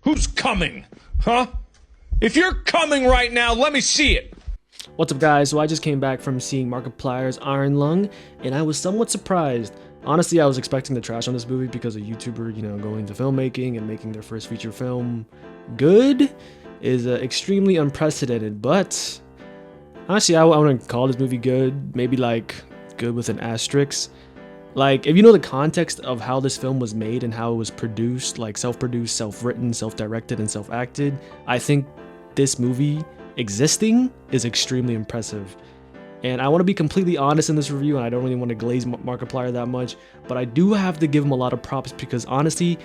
Who's coming? Huh? If you're coming right now, let me see it. What's up, guys? So I just came back from seeing Markiplier's Iron Lung, and I was somewhat surprised. Honestly, I was expecting the trash on this movie because a YouTuber, going into filmmaking and making their first feature film good is extremely unprecedented. But honestly, I wouldn't call this movie good. Maybe like good with an asterisk. Like, if you know the context of how this film was made and how it was produced, like self-produced, self-written, self-directed, and self-acted, I think this movie existing is extremely impressive. And I want to be completely honest in this review, and I don't really want to glaze Markiplier that much, but I do have to give him a lot of props because honestly,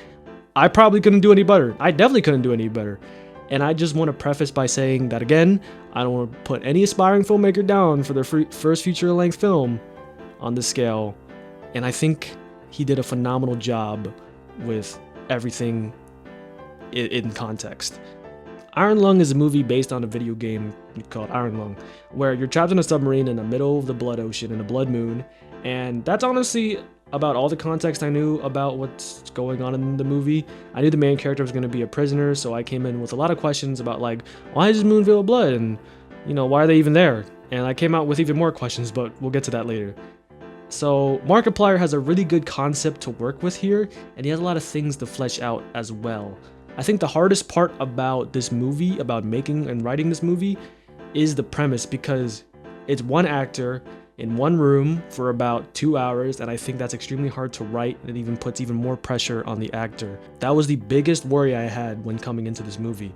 I probably couldn't do any better. I definitely couldn't do any better. And I just want to preface by saying that again, I don't want to put any aspiring filmmaker down for their first feature-length film on this scale. And I think he did a phenomenal job with everything in context. Iron Lung is a movie based on a video game called Iron Lung, where you're trapped in a submarine in the middle of the blood ocean in a blood moon, and that's honestly about all the context I knew about what's going on in the movie. I knew the main character was going to be a prisoner, so I came in with a lot of questions about like, why is this moon filled with blood, and why are they even there? And I came out with even more questions, but we'll get to that later. So Markiplier has a really good concept to work with here, and he has a lot of things to flesh out as well. I think the hardest part about this movie, about making and writing this movie, is the premise, because it's one actor in one room for about 2 hours, and I think that's extremely hard to write, and it even puts even more pressure on the actor. That was the biggest worry I had when coming into this movie.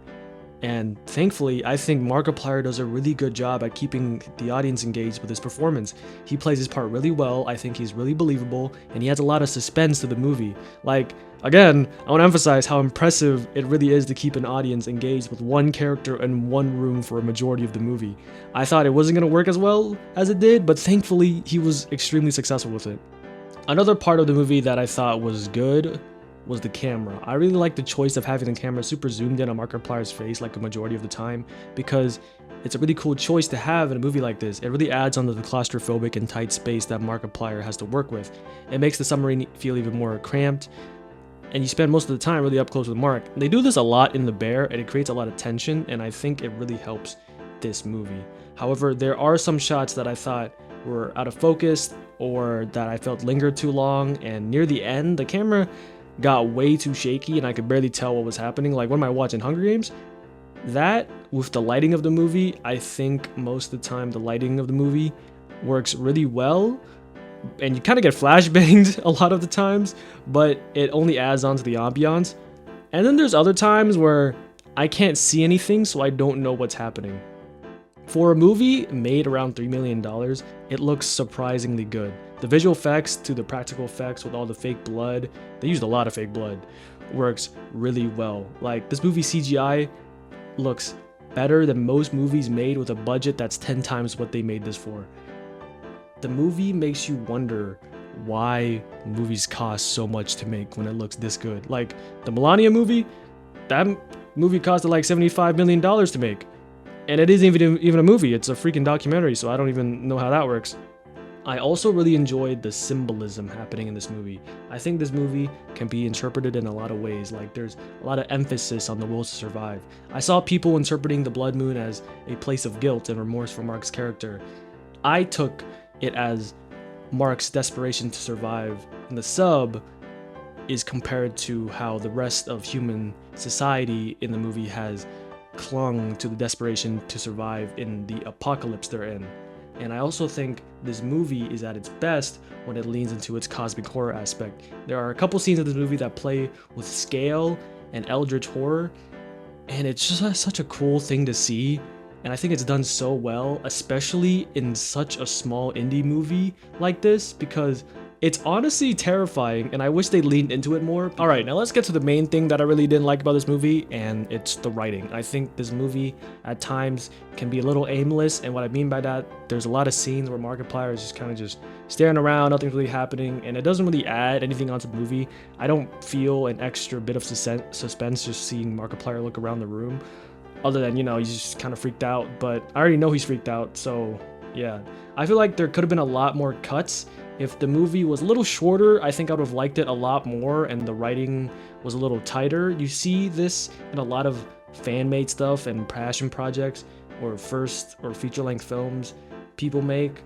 And thankfully, I think Markiplier does a really good job at keeping the audience engaged with his performance. He plays his part really well, I think he's really believable, and he adds a lot of suspense to the movie. Like, again, I want to emphasize how impressive it really is to keep an audience engaged with one character in one room for a majority of the movie. I thought it wasn't going to work as well as it did, but thankfully, he was extremely successful with it. Another part of the movie that I thought was good was the camera. I really like the choice of having the camera super zoomed in on Markiplier's face like a majority of the time, because it's a really cool choice to have in a movie like this. It really adds onto the claustrophobic and tight space that Markiplier has to work with. It makes the submarine feel even more cramped, and you spend most of the time really up close with Mark. They do this a lot in The Bear, and it creates a lot of tension, and I think it really helps this movie. However, there are some shots that I thought were out of focus or that I felt lingered too long, and near the end, the camera got way too shaky and I could barely tell what was happening. Like when am I watching Hunger Games? That, with the lighting of the movie, I think most of the time the lighting of the movie works really well, and you kind of get flashbanged a lot of the times, but it only adds on to the ambiance. And then there's other times where I can't see anything, so I don't know what's happening. For a movie made around $3 million, it looks surprisingly good. The visual effects to the practical effects with all the fake blood, they used a lot of fake blood, works really well. Like, this movie CGI looks better than most movies made with a budget that's 10 times what they made this for. The movie makes you wonder why movies cost so much to make when it looks this good. Like, the Melania movie, that movie costed like $75 million to make. And it isn't even a movie, it's a freaking documentary, so I don't even know how that works. I also really enjoyed the symbolism happening in this movie. I think this movie can be interpreted in a lot of ways, like there's a lot of emphasis on the will to survive. I saw people interpreting the blood moon as a place of guilt and remorse for Mark's character. I took it as Mark's desperation to survive, and the sub is compared to how the rest of human society in the movie has clung to the desperation to survive in the apocalypse they're in. And I also think this movie is at its best when it leans into its cosmic horror aspect. There are a couple scenes of this movie that play with scale and eldritch horror, and it's just such a cool thing to see. And I think it's done so well, especially in such a small indie movie like this, because it's honestly terrifying, and I wish they leaned into it more. Alright, now let's get to the main thing that I really didn't like about this movie, and it's the writing. I think this movie, at times, can be a little aimless, and what I mean by that, there's a lot of scenes where Markiplier is just kind of just staring around, nothing's really happening, and it doesn't really add anything onto the movie. I don't feel an extra bit of suspense just seeing Markiplier look around the room, other than, he's just kind of freaked out, but I already know he's freaked out, so yeah. I feel like there could have been a lot more cuts If the movie was a little shorter, I think I would have liked it a lot more and the writing was a little tighter. You see this in a lot of fan-made stuff and passion projects or first or feature-length films people make,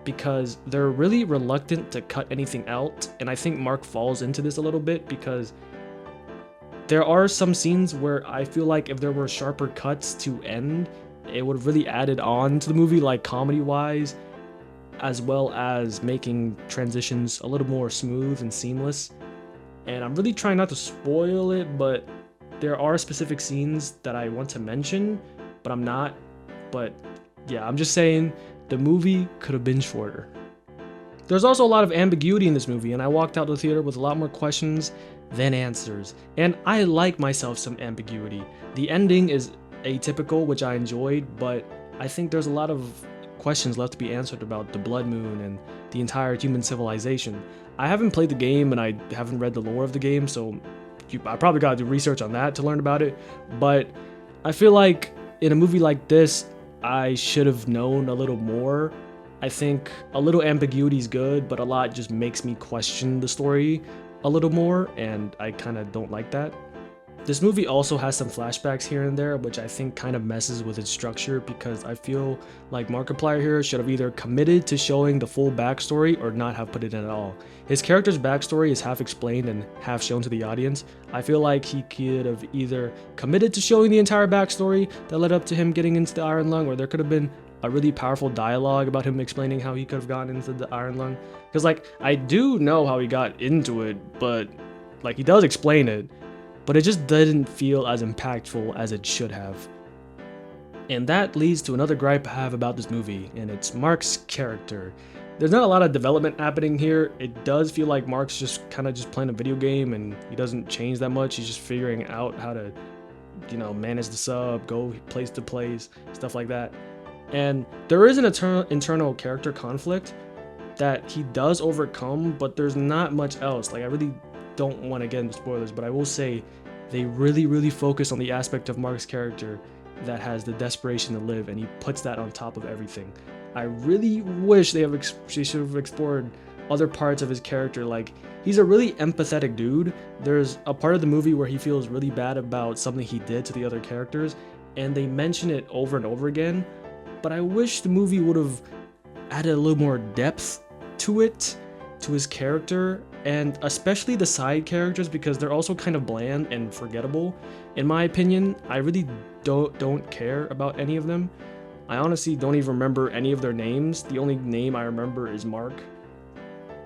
because they're really reluctant to cut anything out. And I think Mark falls into this a little bit because there are some scenes where I feel like if there were sharper cuts to end, it would have really added on to the movie, like comedy-wise, as well as making transitions a little more smooth and seamless. And I'm really trying not to spoil it, but there are specific scenes that I want to mention, but I'm not. But yeah, I'm just saying the movie could have been shorter. There's also a lot of ambiguity in this movie, and I walked out of the theater with a lot more questions than answers. And I like myself some ambiguity. The ending is atypical, which I enjoyed, but I think there's a lot of questions left to be answered about the Blood Moon and the entire human civilization. I haven't played the game and I haven't read the lore of the game, so I probably gotta do research on that to learn about it. But I feel like in a movie like this, I should have known a little more. I think a little ambiguity is good, but a lot just makes me question the story a little more, and I kind of don't like that. This movie also has some flashbacks here and there, which I think kind of messes with its structure, because I feel like Markiplier here should have either committed to showing the full backstory or not have put it in at all. His character's backstory is half explained and half shown to the audience. I feel like he could have either committed to showing the entire backstory that led up to him getting into the Iron Lung, or there could have been a really powerful dialogue about him explaining how he could have gotten into the Iron Lung. Because like, I do know how he got into it, but like, he does explain it, but it just didn't feel as impactful as it should have. And that leads to another gripe I have about this movie, and it's Mark's character. There's not a lot of development happening here. It does feel like Mark's just kind of just playing a video game, and he doesn't change that much. He's just figuring out how to, you know, manage the sub, go place to place, stuff like that. And there is an internal character conflict that he does overcome, but there's not much else. Like, I really don't want to get into spoilers, but I will say they really focus on the aspect of Mark's character that has the desperation to live, and he puts that on top of everything. I really wish they should have explored other parts of his character. Like, he's a really empathetic dude. There's a part of the movie where he feels really bad about something he did to the other characters, and they mention it over and over again, but I wish the movie would have added a little more depth to it, to his character, and especially the side characters, because they're also kind of bland and forgettable. In my opinion, I really don't care about any of them. I honestly don't even remember any of their names. The only name I remember is Mark,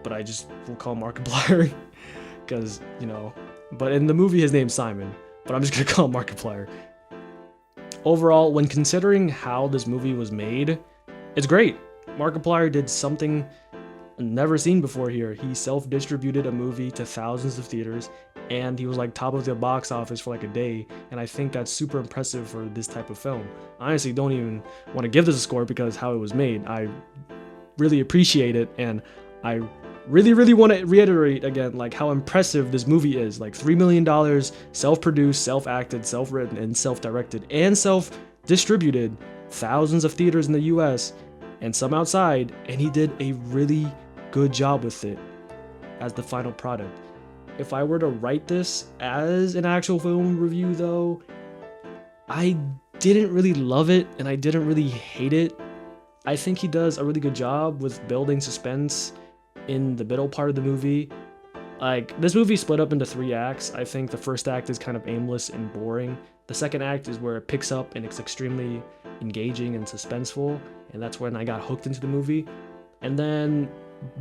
but I just will call Markiplier because, you know, but in the movie his name's Simon, but I'm just gonna call him Markiplier. Overall, when considering how this movie was made, it's great. Markiplier did something never seen before here. He self-distributed a movie to thousands of theaters, and he was like top of the box office for like a day, and I think that's super impressive for this type of film. I honestly don't even want to give this a score because how it was made. I really appreciate it, and I really want to reiterate again like how impressive this movie is. Like, $3 million, self-produced, self-acted, self-written, and self-directed, and self-distributed, thousands of theaters in the US and some outside, and he did a really good job with it as the final product. If I were to write this as an actual film review though, I didn't really love it and I didn't really hate it. I think he does a really good job with building suspense in the middle part of the movie. Like, this movie split up into 3 acts. I think the first act is kind of aimless and boring. The second act is where it picks up and it's extremely engaging and suspenseful, and that's when I got hooked into the movie. And then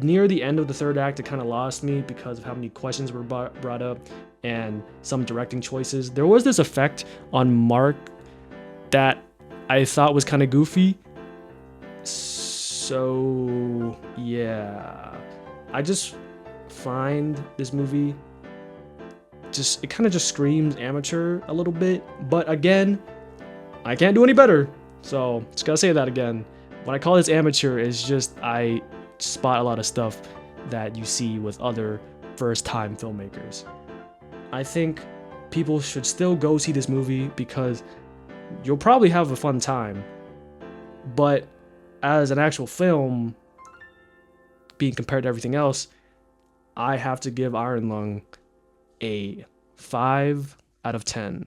near the end of the third act, it kind of lost me because of how many questions were brought up and some directing choices. There was this effect on Mark that I thought was kind of goofy. So yeah, I just find this movie it kind of just screams amateur a little bit, but again, I can't do any better, so just gotta say that again. When I call this amateur, is just I spot a lot of stuff that you see with other first-time filmmakers. I think people should still go see this movie because you'll probably have a fun time, but as an actual film, being compared to everything else, I have to give Iron Lung a 5 out of 10.